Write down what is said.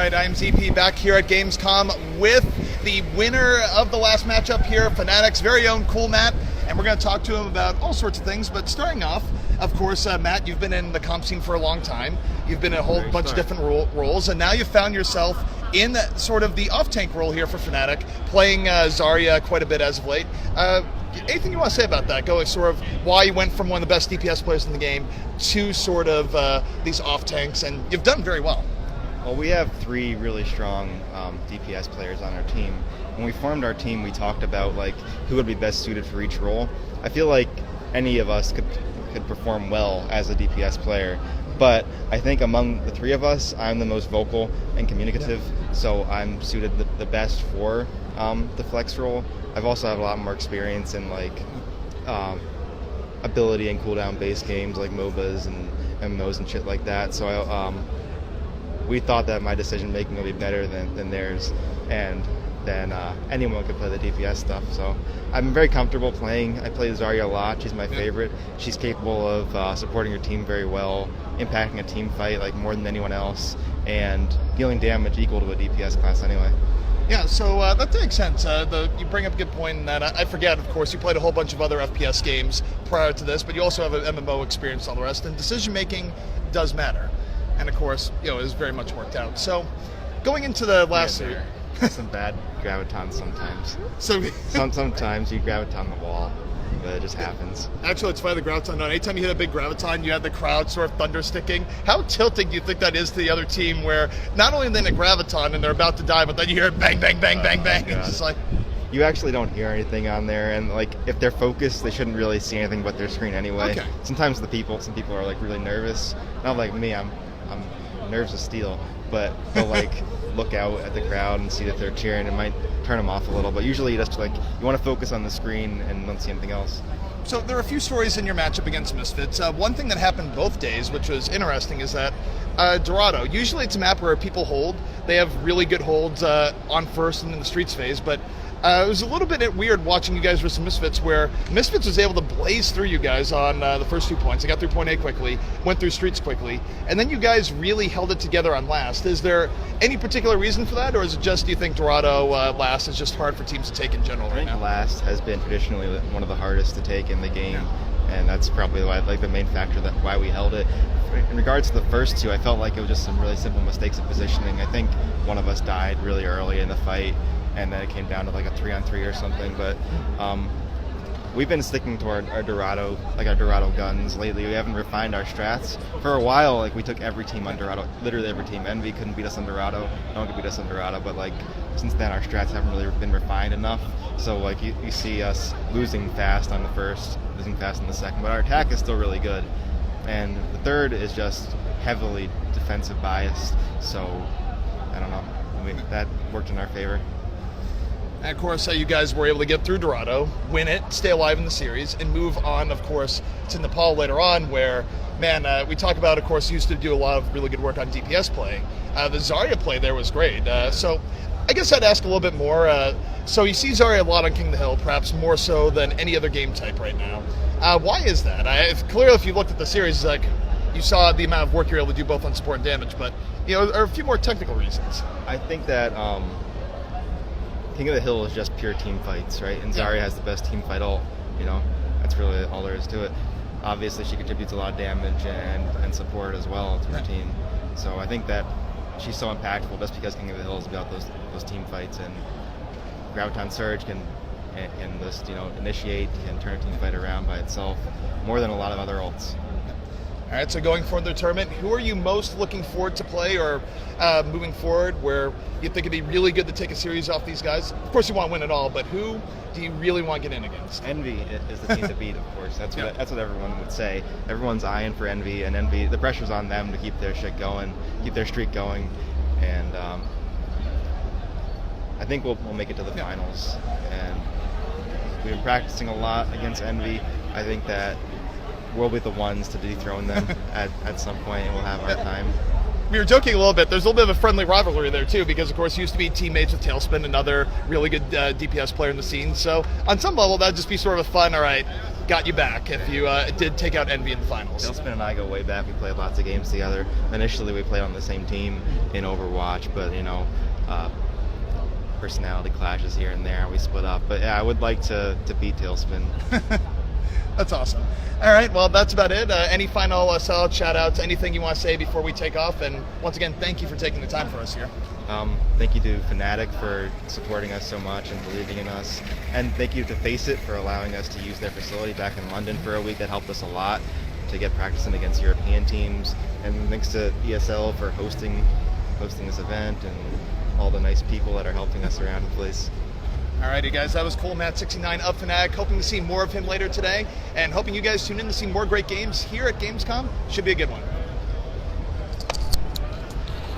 right, I'm ZP back here at Gamescom with the winner of the last matchup here, Fnatic's very own Coolmatt, and we're going to talk to him about all sorts of things, but starting off, of course, Matt, you've been in the comp scene for a long time. You've been in a whole bunch of different roles, and now you've found yourself in sort of the off-tank role here for Fnatic, playing Zarya quite a bit as of late. Anything you want to say about that? Going sort of why you went from one of the best DPS players in the game to sort of these off-tanks, and you've done very well. Well, we have three really strong DPS players on our team. When we formed our team, we talked about like who would be best suited for each role. I feel like any of us could perform well as a DPS player, but I think among the three of us, I'm the most vocal and communicative, so I'm suited the best for the flex role. I've also had a lot more experience in like ability and cooldown based games like MOBAs and MMOs and shit like that, so we thought that my decision making would be better than theirs, and then anyone could play the DPS stuff. So I'm very comfortable playing. I play Zarya a lot. She's my favorite. She's capable of supporting her team very well, impacting a team fight like more than anyone else, and dealing damage equal to a DPS class anyway. Yeah, so that makes sense. You bring up a good point in that. I forget, of course, you played a whole bunch of other FPS games prior to this, but you also have an MMO experience and all the rest, and decision making does matter. And of course, you know, it was very much worked out. So, going into the last series, some bad gravitons sometimes. So sometimes you graviton the wall, but it just happens. Actually, it's funny, the graviton. Anytime you hit a big graviton, you have the crowd sort of thunder sticking. How tilting do you think that is to the other team, where not only are they in a graviton and they're about to die, but then you hear bang, bang, bang, bang, bang. It's just like you actually don't hear anything on there, and like if they're focused, they shouldn't really see anything but their screen anyway. Okay. Sometimes some people are like really nervous. Not like me. I'm nerves of steel, but they'll like look out at the crowd and see that they're cheering. It might turn them off a little, but usually you just like you want to focus on the screen and don't see anything else. So there are a few stories in your matchup against Misfits. One thing that happened both days, which was interesting, is that Dorado, usually it's a map where people hold. They have really good holds on first and in the streets phase, but it was a little bit weird watching you guys versus Misfits, where Misfits was able to blaze through you guys on the first 2 points. They got through point A quickly, went through streets quickly, and then you guys really held it together on last. Is there any particular reason for that, or is it just, do you think Dorado last is just hard for teams to take in general right now? I think last has been traditionally one of the hardest to take in the game, and that's probably like the main factor why we held it. In regards to the first two, I felt like it was just some really simple mistakes of positioning. I think one of us died really early in the fight, and then it came down to like a 3-on-3 or something, but we've been sticking to our Dorado, like our Dorado guns lately. We haven't refined our strats. For a while, like we took every team on Dorado, literally every team. Envy couldn't beat us on Dorado, no one could beat us on Dorado, but like since then our strats haven't really been refined enough. So like you see us losing fast on the first, losing fast on the second, but our attack is still really good. And the third is just heavily defensive biased, so I don't know, that worked in our favor. And of course, you guys were able to get through Dorado, win it, stay alive in the series, and move on, of course, to Nepal later on, where, man, we talk about, of course, you used to do a lot of really good work on DPS play. The Zarya play there was great. So I guess I'd ask a little bit more. So you see Zarya a lot on King of the Hill, perhaps more so than any other game type right now. Why is that? Clearly, if you looked at the series, like you saw the amount of work you're able to do both on support and damage, but you know, there are a few more technical reasons. I think that King of the Hill is just pure team fights, right? And Zarya has the best team fight ult, you know? That's really all there is to it. Obviously, she contributes a lot of damage and support as well to her team. So I think that she's so impactful just because King of the Hill is about those team fights, and Graviton Surge can just, you know, initiate and turn a team fight around by itself more than a lot of other ults. All right, so going forward in the tournament, who are you most looking forward to play, or moving forward, where you think it'd be really good to take a series off these guys? Of course, you want to win it all, but who do you really want to get in against? Envy is the team to beat, of course. That's what everyone would say. Everyone's eyeing for Envy, and Envy, the pressure's on them to keep their shit going, keep their streak going, and I think we'll make it to the finals. And we've been practicing a lot against Envy. I think that we'll be the ones to dethrone them at some point, and we'll have our time. We were joking a little bit. There's a little bit of a friendly rivalry there, too, because, of course, you used to be teammates with Tailspin, another really good DPS player in the scene. So, on some level, that'd just be sort of a fun, all right, got you back if you did take out Envy in the finals. Tailspin and I go way back. We played lots of games together. Initially, we played on the same team in Overwatch, but personality clashes here and there. We split up. But yeah, I would like to beat Tailspin. That's awesome. All right, well, that's about it. Any final sellout shout-outs, anything you want to say before we take off? And once again, thank you for taking the time for us here. Thank you to Fnatic for supporting us so much and believing in us. And thank you to Face It for allowing us to use their facility back in London for a week. That helped us a lot to get practicing against European teams. And thanks to ESL for hosting this event and all the nice people that are helping us around the place. Alrighty guys, that was Coolmatt69 of Fnatic. Hoping to see more of him later today, and hoping you guys tune in to see more great games here at Gamescom. Should be a good one.